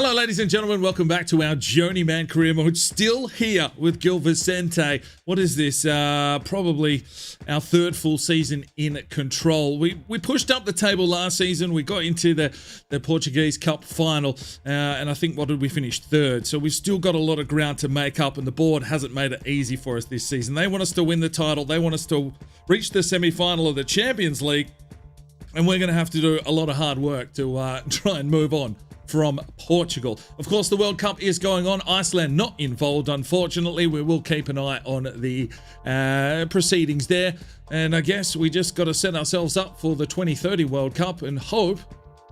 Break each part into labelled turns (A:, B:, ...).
A: Hello, ladies and gentlemen. Welcome back to our Journeyman Career Mode. Still here with Gil Vincente. What is this? Probably our third full season in control. We pushed up the table last season. We got into the Portuguese Cup final. And I think, what did we finish? Third. So we've still got a lot of ground to make up. And the board hasn't made it easy for us this season. They want us to win the title. They want us to reach the semi-final of the Champions League. And we're going to have to do a lot of hard work to try and move on from Portugal. Of course, the World Cup is going on. Iceland not involved, unfortunately. We will keep an eye on the proceedings there. And I guess we just got to set ourselves up for the 2030 World Cup and hope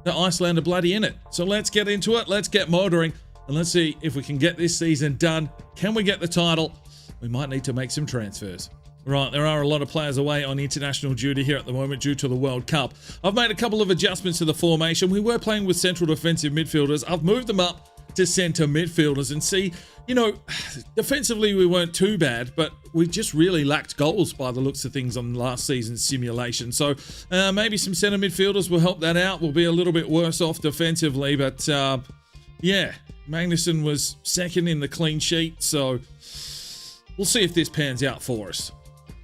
A: that Iceland are bloody in it. So let's get into it. Let's get motoring. And let's see if we can get this season done. Can we get the title? We might need to make some transfers. Right, there are a lot of players away on international duty here at the moment due to the World Cup. I've made a couple of adjustments to the formation. We were playing with central defensive midfielders. I've moved them up to centre midfielders and see, you know, defensively we weren't too bad, but we just really lacked goals by the looks of things on last season's simulation. So maybe some centre midfielders will help that out. We'll be a little bit worse off defensively, but yeah, Magnusson was second in the clean sheet, so we'll see if this pans out for us.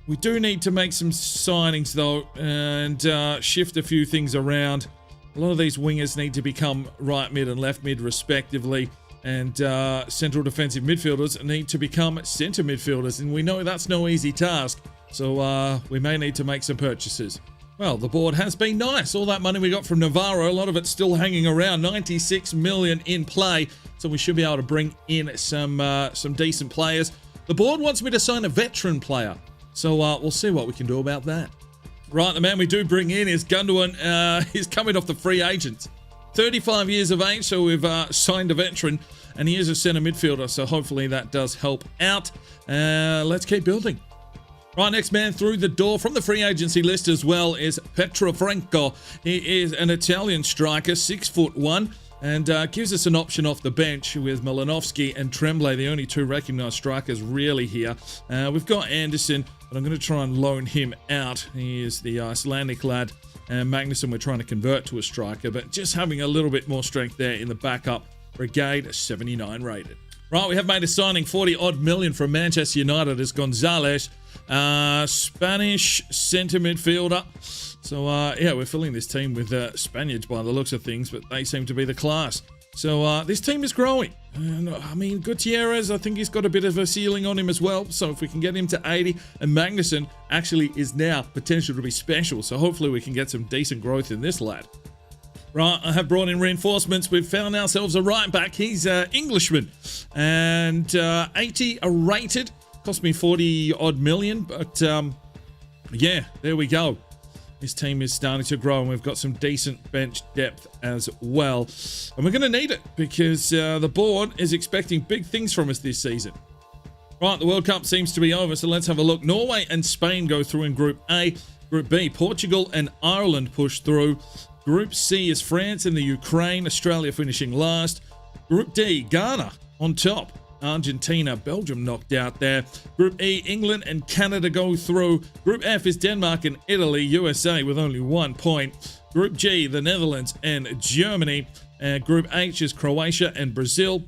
A: We do need to make some signings, though, and shift a few things around. A lot of these wingers need to become right mid and left mid, respectively, and central defensive midfielders need to become centre midfielders, and we know that's no easy task, so we may need to make some purchases. Well, the board has been nice. All that money we got from Navarro, a lot of it's still hanging around. 96 million in play, so we should be able to bring in some decent players. The board wants me to sign a veteran player. So we'll see what we can do about that. Right, the man we do bring in is Gundogan. He's coming off the free agent. 35 years of age, so we've signed a veteran, and he is a centre midfielder, so hopefully that does help out. Let's keep building. Right, next man through the door from the free agency list as well is Franco. He is an Italian striker, 6'1", and gives us an option off the bench with Malinovsky and Tremblay, the only two recognised strikers really here. We've got Anderson, but I'm going to try and loan him out. He is the Icelandic lad. And Magnusson we're trying to convert to a striker, but just having a little bit more strength there in the backup. Brigade, 79 rated. Right, we have made a signing, 40-odd million from Manchester United as Gonzalez, Spanish centre midfielder. So, yeah, we're filling this team with Spaniards by the looks of things, but they seem to be the class. So, this team is growing. And, I mean, Gutierrez, I think he's got a bit of a ceiling on him as well. So, if we can get him to 80, and Magnusson actually is now potential to be special. So, hopefully we can get some decent growth in this lad. Right, I have brought in reinforcements. We've found ourselves a right back. He's Englishman. And 80 rated. Cost me 40-odd million. But, yeah, there we go. This team is starting to grow, and we've got some decent bench depth as well. And we're going to need it because the board is expecting big things from us this season. Right, the World Cup seems to be over, so let's have a look. Norway and Spain go through in Group A. Group B, Portugal and Ireland push through. Group C is France and the Ukraine. Australia finishing last. Group D, Ghana on top. Argentina, Belgium knocked out there. Group E, England and Canada go through. Group F is Denmark and Italy, USA with only 1 point. Group G, the Netherlands and Germany. Group H is Croatia and Brazil.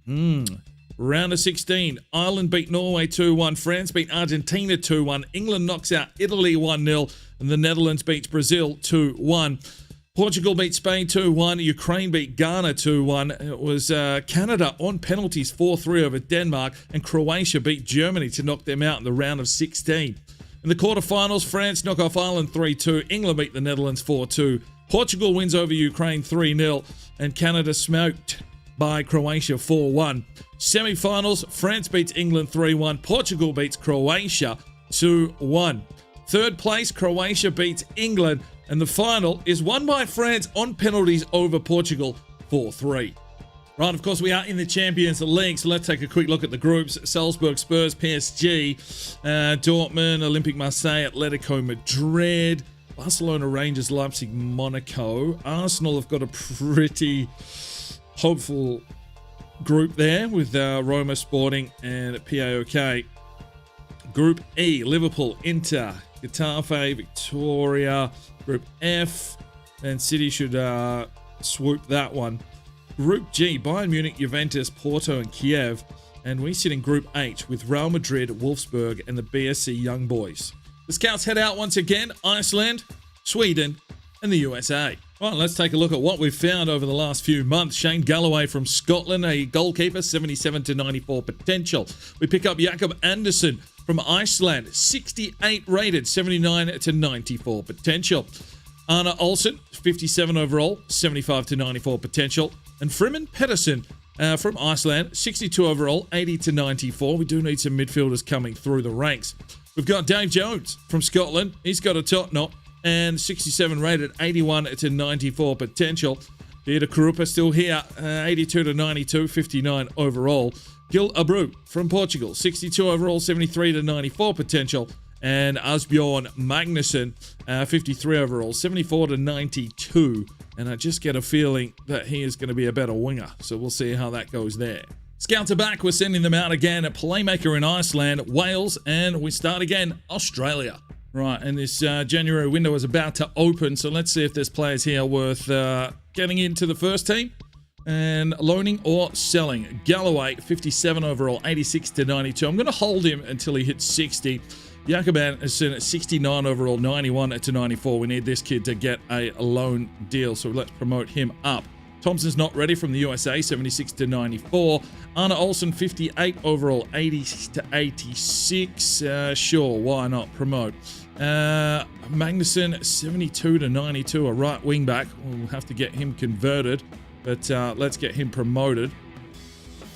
A: Round of 16, Ireland beat Norway 2-1. France beat Argentina 2-1. England knocks out Italy 1-0. And the Netherlands beats Brazil 2-1. Portugal beat Spain 2-1. Ukraine beat Ghana 2-1. It was Canada on penalties 4-3 over Denmark. And Croatia beat Germany to knock them out in the round of 16. In the quarterfinals, France knock off Ireland 3-2. England beat the Netherlands 4-2. Portugal wins over Ukraine 3-0. And Canada smoked by Croatia 4-1. Semi-finals, France beats England 3-1. Portugal beats Croatia 2-1. Third place, Croatia beats England. And the final is won by France on penalties over Portugal 4-3. Right, of course, we are in the Champions League, so let's take a quick look at the groups. Salzburg, Spurs, PSG, Dortmund, Olympique Marseille, Atletico Madrid, Barcelona, Rangers, Leipzig, Monaco. Arsenal have got a pretty hopeful group there with Roma, Sporting, and PAOK. Group E, Liverpool, Inter, Getafe, Victoria. Group F, and City should swoop that one. Group G, Bayern Munich, Juventus, Porto, and Kiev. And we sit in Group H with Real Madrid, Wolfsburg, and the BSC Young Boys. The Scouts head out once again, Iceland, Sweden, and the USA. Right, let's take a look at what we've found over the last few months. Shane Galloway from Scotland, a goalkeeper, 77 to 94 potential. We pick up Jakob Andersson from Iceland, 68 rated, 79 to 94 potential. Anna Olsen, 57 overall, 75 to 94 potential. And Freeman Pedersen from Iceland, 62 overall, 80 to 94. We do need some midfielders coming through the ranks. We've got Dave Jones from Scotland. He's got a top knot and 67 rated, 81 to 94 potential. Dieter Krupa still here, 82 to 92, 59 overall. Gil Abru from Portugal, 62 overall, 73 to 94 potential. And Asbjorn Magnusson, 53 overall, 74 to 92. And I just get a feeling that he is going to be a better winger. So we'll see how that goes there. Scouts are back. We're sending them out again. A playmaker in Iceland, Wales, and we start again, Australia. Right, and this January window is about to open. So let's see if there's players here worth getting into the first team and loaning or selling. Galloway, 57 overall, 86 to 92. I'm going to hold him until he hits 60. Jakob Andersson at 69 overall, 91 to 94. We need this kid to get a loan deal, so let's promote him up. Thompson's not ready from the USA, 76 to 94. Anna Olsen, 58 overall, 80 to 86. Sure, why not promote? Magnusson, 72 to 92, a right wing back. We'll have to get him converted, but let's get him promoted.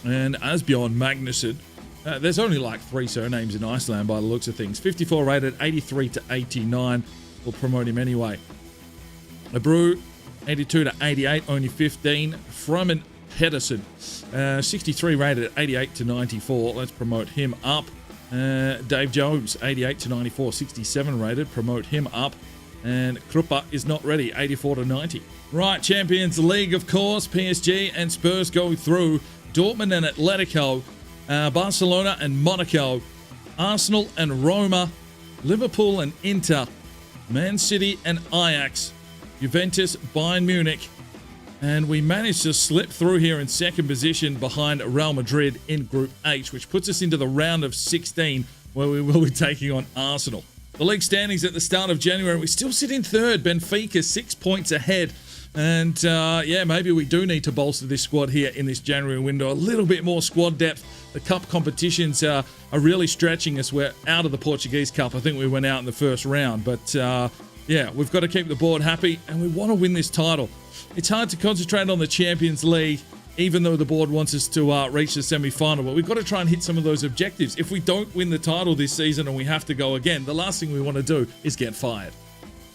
A: And Asbjorn Magnusson. There's only like 3 surnames in Iceland by the looks of things. 54 rated, 83 to 89. We'll promote him anyway. Abru, 82 to 88, only 15. Freeman Pedersen, 63 rated, 88 to 94. Let's promote him up. Dave Jones, 88 to 94, 67 rated. Promote him up. And Krupa is not ready, 84 to 90. Right, Champions League, of course. PSG and Spurs go through. Dortmund and Atletico. Barcelona and Monaco, Arsenal and Roma, Liverpool and Inter, Man City and Ajax, Juventus, Bayern Munich, and we managed to slip through here in second position behind Real Madrid in Group H, which puts us into the round of 16 where we will be taking on Arsenal. The league standings at the start of January, we still sit in third, Benfica 6 points ahead. And yeah, maybe we do need to bolster this squad here in this January window. A little bit more squad depth. The cup competitions are really stretching us. We're out of the Portuguese Cup. I think we went out in the first round. But yeah, we've got to keep the board happy and we want to win this title. It's hard to concentrate on the Champions League, even though the board wants us to reach the semi-final. But we've got to try and hit some of those objectives. If we don't win the title this season and we have to go again, the last thing we want to do is get fired.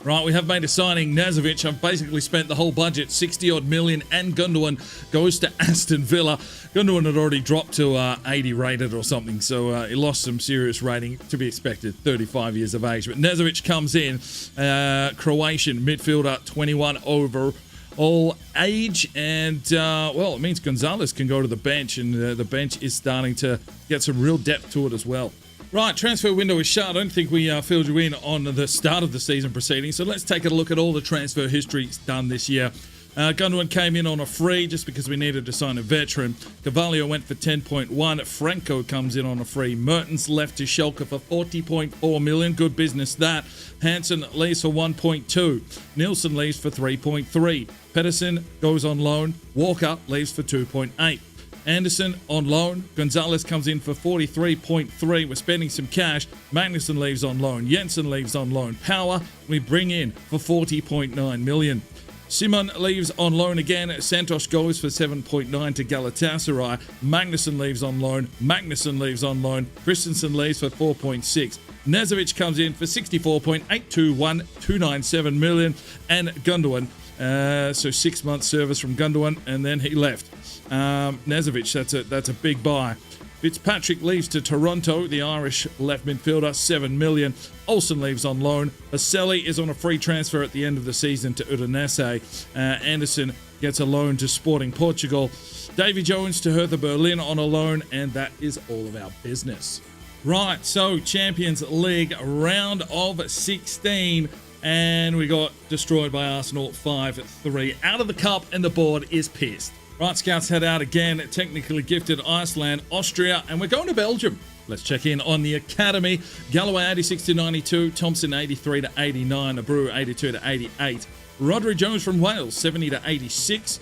A: Right, we have made a signing, Nazovic. I've basically spent the whole budget, 60-odd million, and Gundogan goes to Aston Villa. Gundogan had already dropped to 80 rated or something, so he lost some serious rating, to be expected, 35 years of age. But Nazovic comes in, Croatian midfielder, 21 overall age, and, well, it means Gonzalez can go to the bench, and the bench is starting to get some real depth to it as well. Right, transfer window is shut. I don't think we filled you in on the start of the season proceedings, so let's take a look at all the transfer history done this year. Gundogan came in on a free just because we needed to sign a veteran. Carvalho went for 10.1. Franco comes in on a free. Mertens left to Schalke for 40.4 million. Good business that. Hansen leaves for 1.2. Nielsen leaves for 3.3. Pedersen goes on loan. Walker leaves for 2.8. Anderson on loan. Gonzalez comes in for 43.3. We're spending some cash. Magnusson leaves on loan. Jensen leaves on loan. Power we bring in for 40.9 million. Simon leaves on loan again. Santos goes for 7.9 to Galatasaray. Magnusson leaves on loan. Magnussen leaves on loan. Christensen leaves for 4.6. Nazovic comes in for 64.821297 million. And Gundogan. So 6 months service from Gundogan, and then he left. Nazovic, that's a big buy. Fitzpatrick leaves to Toronto, the Irish left midfielder, 7 million. Olsen leaves on loan. Baselli is on a free transfer at the end of the season to Udinese. Anderson gets a loan to Sporting Portugal. Davy Jones to Hertha Berlin on a loan, and that is all of our business. Right, so Champions League round of 16. And we got destroyed by Arsenal 5-3. Out of the cup, and the board is pissed. Right, Scouts head out again. Technically gifted Iceland, Austria, and we're going to Belgium. Let's check in on the academy. Galloway 86 to 92, Thompson 83 to 89, Abreu 82 to 88, Rodri Jones from Wales 70 to 86,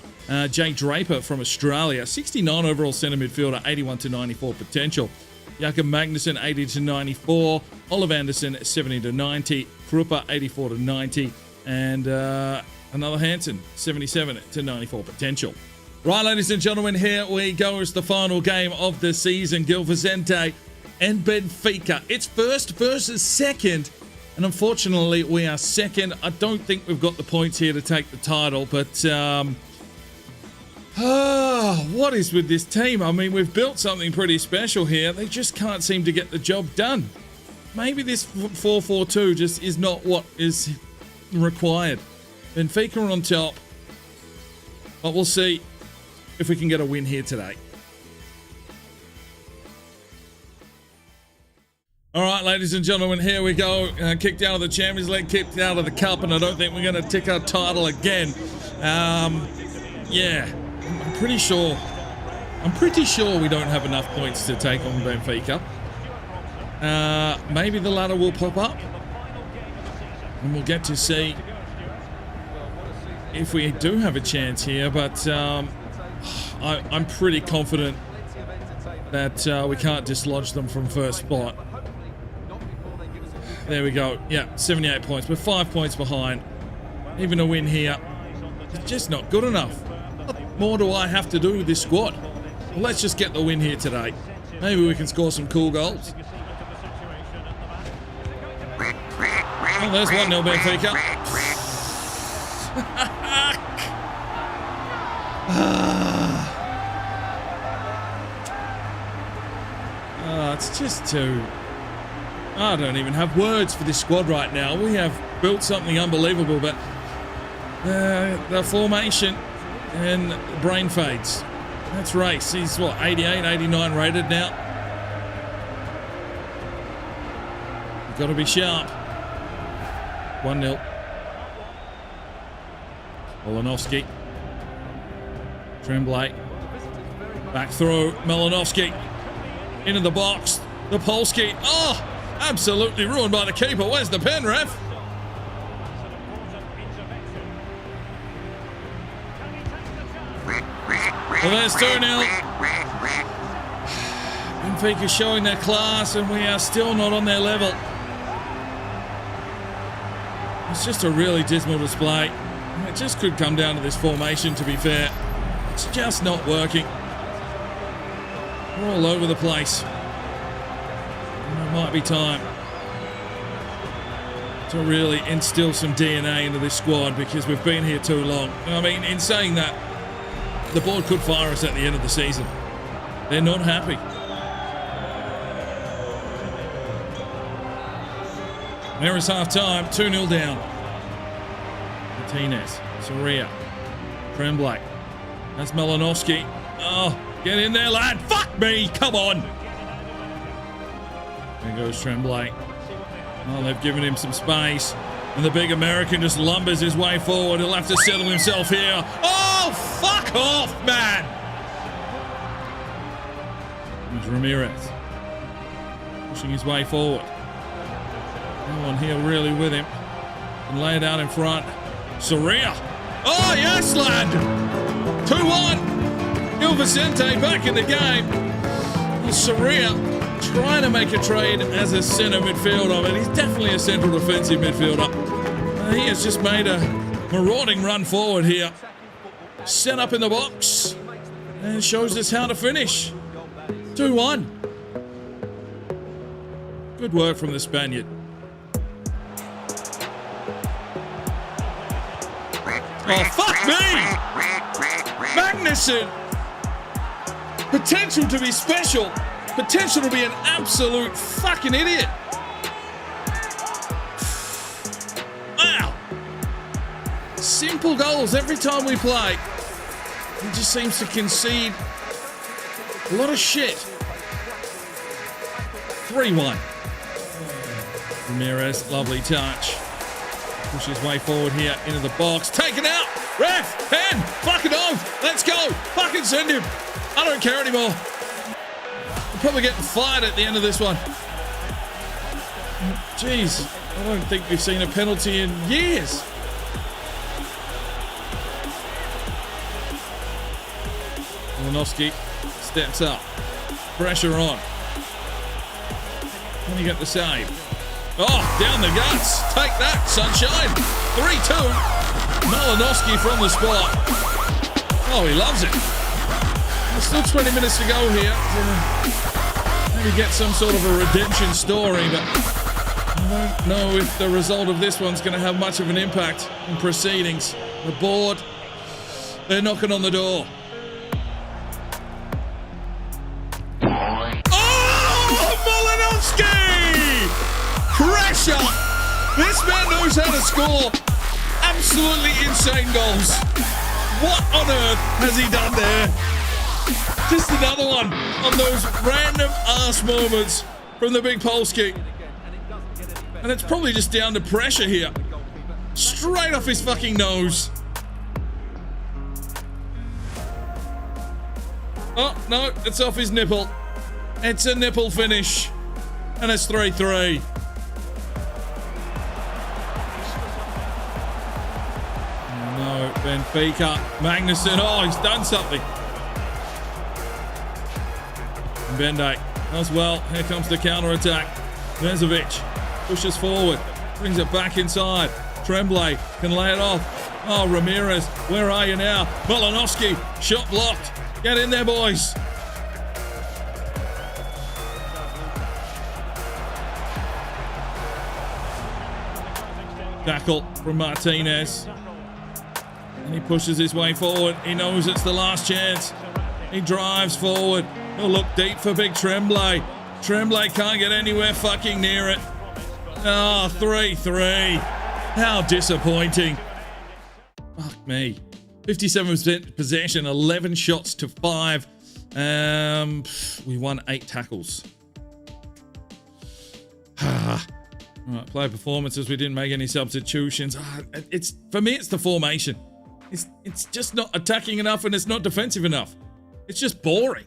A: Jay Draper from Australia 69 overall centre midfielder, 81 to 94 potential. Jakob Magnussen 80 to 94, Oliver Anderson 70 to 90, Krupa 84 to 90, and another Hansen 77 to 94 potential. Right, ladies and gentlemen, here we go. It's the final game of the season. Gil Vincente and Benfica. It's first versus second, and unfortunately, we are second. I don't think we've got the points here to take the title, but what is with this team? I mean, we've built something pretty special here. They just can't seem to get the job done. Maybe this 4-4-2 just is not what is required. Benfica are on top, but we'll see if we can get a win here today. All right, ladies and gentlemen, here we go. Kicked out of the Champions League, kicked out of the Cup, and I don't think we're going to tick our title again. Yeah, I'm pretty sure we don't have enough points to take on Benfica. Maybe the ladder will pop up, and we'll get to see if we do have a chance here, but I'm pretty confident that we can't dislodge them from first spot. There we go. Yeah, 78 points. We're 5 points behind. Even a win here, it's just not good enough. What more do I have to do with this squad? Well, let's just get the win here today. Maybe we can score some cool goals. Oh, there's 1-0 Benfica. It's just too... I don't even have words for this squad right now. We have built something unbelievable, but the formation and the brain fades. That's Race. He's, what, 88, 89 rated now? You've got to be sharp. 1-0. Malinovsky. Tremblay. Back through. Malinovsky. Into the box. The Polski. Oh! Absolutely ruined by the keeper. Where's the pen, ref? Well, there's 2-0. Benfica showing their class, and we are still not on their level. It's just a really dismal display. It just could come down to this formation, to be fair. It's just not working. We're all over the place. It might be time to really instill some DNA into this squad, because we've been here too long. I mean, in saying that, the board could fire us at the end of the season. They're not happy. There is half-time, 2-0 down. Martinez, Soria, Tremblay. That's Malinovsky. Oh, get in there, lad. Fuck me, come on. There goes Tremblay. Oh, they've given him some space. And the big American just lumbers his way forward. He'll have to settle himself here. Oh, fuck off, man! There's Ramirez. Pushing his way forward. No one here really with him. And lay it out in front. Soria. Oh, yes, lad! 2-1. Gil Vincente back in the game. Soria trying to make a trade as a centre midfielder, but he's definitely a central defensive midfielder. He has just made a marauding run forward here. Set up in the box and shows us how to finish. 2-1. Good work from the Spaniard. Oh, fuck me! Magnussen! Potential to be special. Potential to be an absolute fucking idiot. Wow. Simple goals every time we play. He just seems to concede a lot of shit. 3-1. Ramirez, lovely touch. Pushes his way forward here into the box. Taken out. Ref, 10, fucking off. Let's go. Fucking send him. I don't care anymore. I'm probably getting fired at the end of this one. Jeez, I don't think we've seen a penalty in years. Malinowski steps up. Pressure on. Can he get the save? Oh, down the guts. Take that, sunshine. 3-2. Malinowski from the spot. Oh, he loves it. There's still 20 minutes to go here. Maybe get some sort of a redemption story, but I don't know if the result of this one's going to have much of an impact in proceedings. The board, they're knocking on the door. Pressure! This man knows how to score absolutely insane goals. What on earth has he done there? Just another one on those random ass moments from the big Polski. And it's probably just down to pressure here. Straight off his fucking nose. Oh, no, it's off his nipple. It's a nipple finish. And it's 3-3. No, Benfica. Magnussen. Oh, he's done something. Bende as well. Here comes the counter-attack. Vezovic pushes forward. Brings it back inside. Tremblay can lay it off. Oh, Ramirez. Where are you now? Malinowski. Shot blocked. Get in there, boys. Tackle from Martinez. And he pushes his way forward. He knows it's the last chance. He drives forward. He'll look deep for big Tremblay. Tremblay can't get anywhere fucking near it. Oh, 3-3. How disappointing. Fuck me. 57% possession, 11 shots to 5. We won 8 tackles. All right, player performances. We didn't make any substitutions. It's for me, it's the formation. It's just not attacking enough and it's not defensive enough. It's just boring.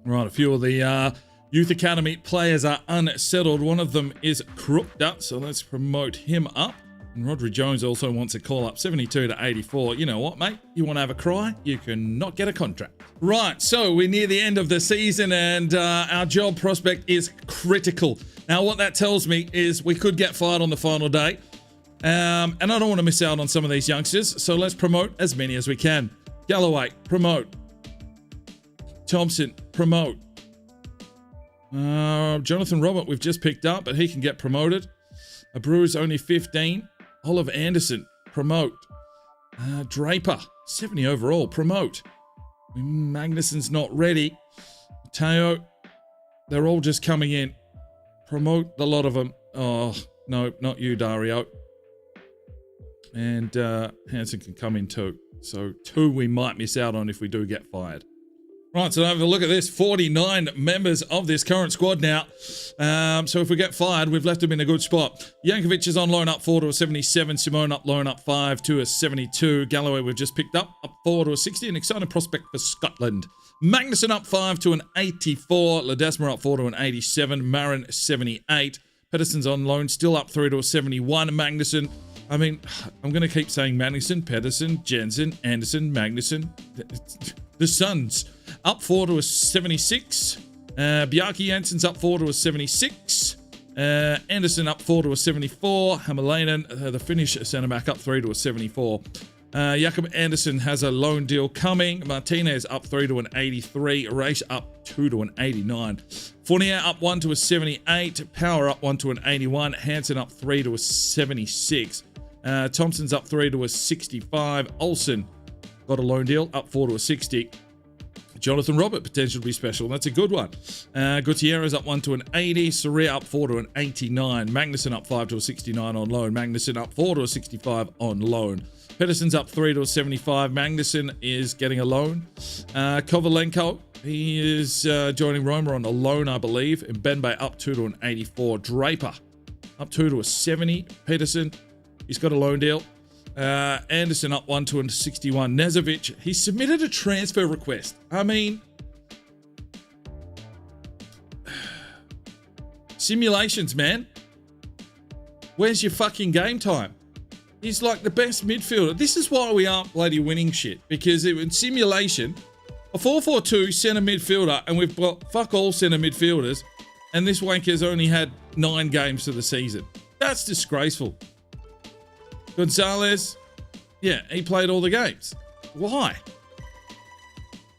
A: Right, a few of the youth academy players are unsettled. One of them is crooked up, so let's promote him up. And Rodri Jones also wants a call up, 72 to 84. You know what, mate? You want to have a cry? You can not get a contract. Right, so we're near the end of the season and our job prospect is critical. Now, what that tells me is we could get fired on the final day. And I don't want to miss out on some of these youngsters, so let's promote as many as we can. Galloway, promote. Thompson, promote. Jonathan Robert, we've just picked up, but he can get promoted. Abreu's only 15. Oliver Anderson, promote. Draper, 70 overall, promote. Magnussen's not ready. Mateo, they're all just coming in. Promote the lot of them. Oh, no, not you, Dario. And Hansen can come in too. So 2 we might miss out on if we do get fired. Right, so have a look at this. 49 members of this current squad now. So if we get fired, we've left them in a good spot. Jankovic is on loan up 4 to a 77. Simone up loan up 5 to a 72. Galloway we've just picked up 4 to a 60. An exciting prospect for Scotland. Magnussen up 5 to an 84. Ledesma up 4 to an 87. Marin 78. Pedersen's on loan, still up 3 to a 71. Magnussen, I mean, I'm going to keep saying Magnussen, Pedersen, Jensen, Anderson, Magnussen. The Suns up 4 to a 76. Bjarke Jensen's up 4 to a 76. Anderson up 4 to a 74. Hammerlainen, the Finnish centre-back, up 3 to a 74. Jakob Anderson has a loan deal coming. Martinez up 3 to an 83. Race up 2 to an 89. Fournier up 1 to a 78. Power up 1 to an 81. Hansen up 3 to a 76. Thompson's up 3 to a 65. Olsen got a loan deal, up 4 to a 60. Jonathan Robert, potential to be special. That's a good one. Gutierrez up 1 to an 80. Soria up 4 to an 89. Magnussen up 5 to a 69 on loan. Magnussen up 4 to a 65 on loan. Pedersen's up 3 to a 75. Magnussen is getting a loan. Kovalenko, he is joining Roma on a loan, I believe. And Benbay up 2 to an 84. Draper up 2 to a 70. Peterson, he's got a loan deal. Anderson up 1 to a 61. Nezovic, he submitted a transfer request. I mean, simulations, man. Where's your fucking game time? He's like the best midfielder. This is why we aren't bloody winning shit. Because in simulation, a 4-4-2 centre midfielder, and we've got fuck all centre midfielders, and this wanker's only had 9 games for the season. That's disgraceful. Gonzalez, yeah, he played all the games. Why?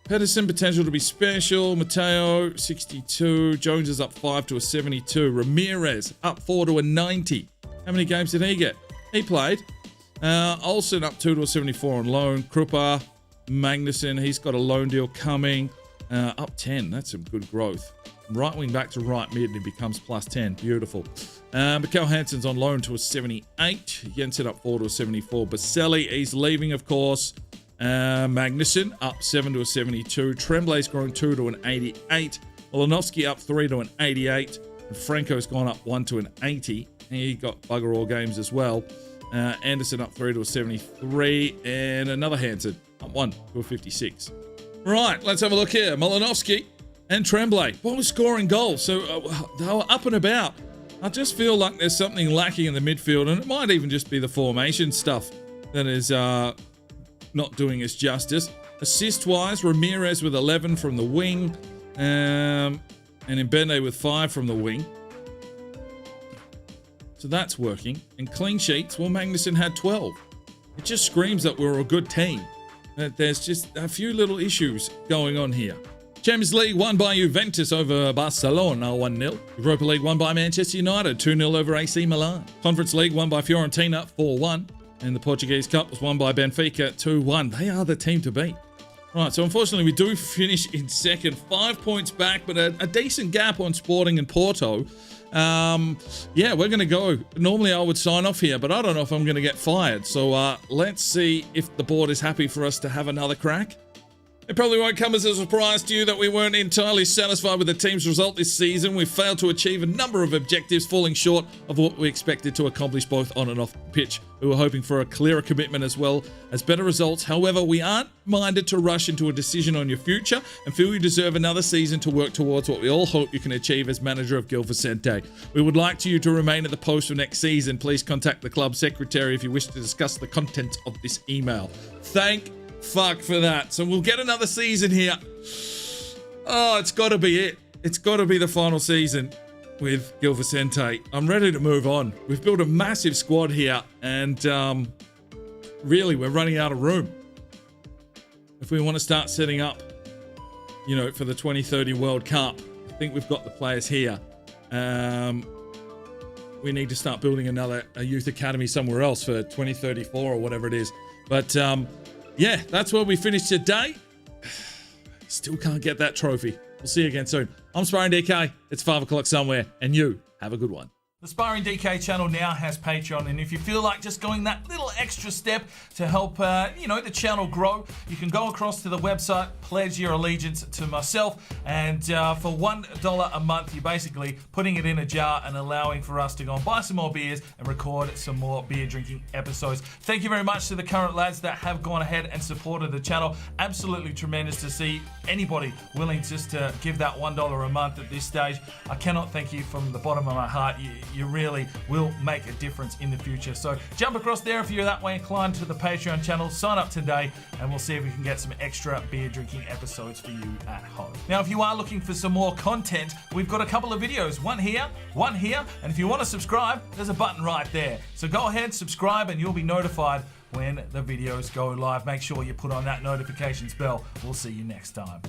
A: Pedersen, potential to be special. Mateo, 62. Jones is up 5 to a 72. Ramirez, up 4 to a 90. How many games did he get? He played. Olsen, up 2 to a 74 on loan. Krupa, Magnuson, he's got a loan deal coming. Up 10. That's some good growth. Right wing back to right mid, and he becomes plus 10. Beautiful. Mikkel Hansen's on loan to a 78. Jensen up 4 to a 74. Baselli, he's leaving, of course. Magnuson up 7 to a 72. Tremblay's grown 2 to an 88. Olinovsky up 3 to an 88. And Franco's gone up 1 to an 80. He got bugger all games as well. Anderson up 3 to a 73. And another Hansen up 1 to a 56. Right, let's have a look here. Malinovsky and Tremblay both scoring goals. So they were up and about. I just feel like there's something lacking in the midfield, and it might even just be the formation stuff that is not doing us justice. Assist-wise, Ramirez with 11 from the wing, and Mbende with 5 from the wing. So that's working. And clean sheets, well, Magnuson had 12. It just screams that we're a good team. That there's just a few little issues going on here. Champions League won by Juventus over Barcelona 1-0. Europa League won by Manchester United 2-0 over AC Milan. Conference League won by Fiorentina 4-1. And the Portuguese Cup was won by Benfica 2-1. They are the team to beat. Right, so unfortunately we do finish in second. 5 points back, but a decent gap on Sporting and Porto. Yeah, we're going to go. Normally I would sign off here, but I don't know if I'm going to get fired. So let's see if the board is happy for us to have another crack. It probably won't come as a surprise to you that we weren't entirely satisfied with the team's result this season. We failed to achieve a number of objectives, falling short of what we expected to accomplish both on and off the pitch. We were hoping for a clearer commitment as well as better results. However, we aren't minded to rush into a decision on your future and feel you deserve another season to work towards what we all hope you can achieve as manager of Gil Vincente. We would like you to remain at the post for next season. Please contact the club secretary if you wish to discuss the content of this email. Thank fuck for that. So we'll get another season here. Oh, it's got to be it. It's got to be the final season with Gil Vincente. I'm ready to move on. We've built a massive squad here, and really, we're running out of room. If we want to start setting up, you know, for the 2030 World Cup, I think we've got the players here. We need to start building a youth academy somewhere else for 2034 or whatever it is. But yeah, that's where we finished today. Still can't get that trophy. We'll see you again soon. I'm Sparring DK. It's 5 o'clock somewhere, and you have a good one. The Sparring DK channel now has Patreon, and if you feel like just going that little extra step to help, the channel grow, you can go across to the website, pledge your allegiance to myself, and for $1 a month, you're basically putting it in a jar and allowing for us to go and buy some more beers and record some more beer drinking episodes. Thank you very much to the current lads that have gone ahead and supported the channel. Absolutely tremendous to see anybody willing just to give that $1 a month at this stage. I cannot thank you from the bottom of my heart. You really will make a difference in the future. So jump across there if you're that way inclined to the Patreon channel. Sign up today and we'll see if we can get some extra beer drinking episodes for you at home. Now, if you are looking for some more content, we've got a couple of videos. One here, and if you want to subscribe, there's a button right there. So go ahead, subscribe, and you'll be notified when the videos go live. Make sure you put on that notifications bell. We'll see you next time.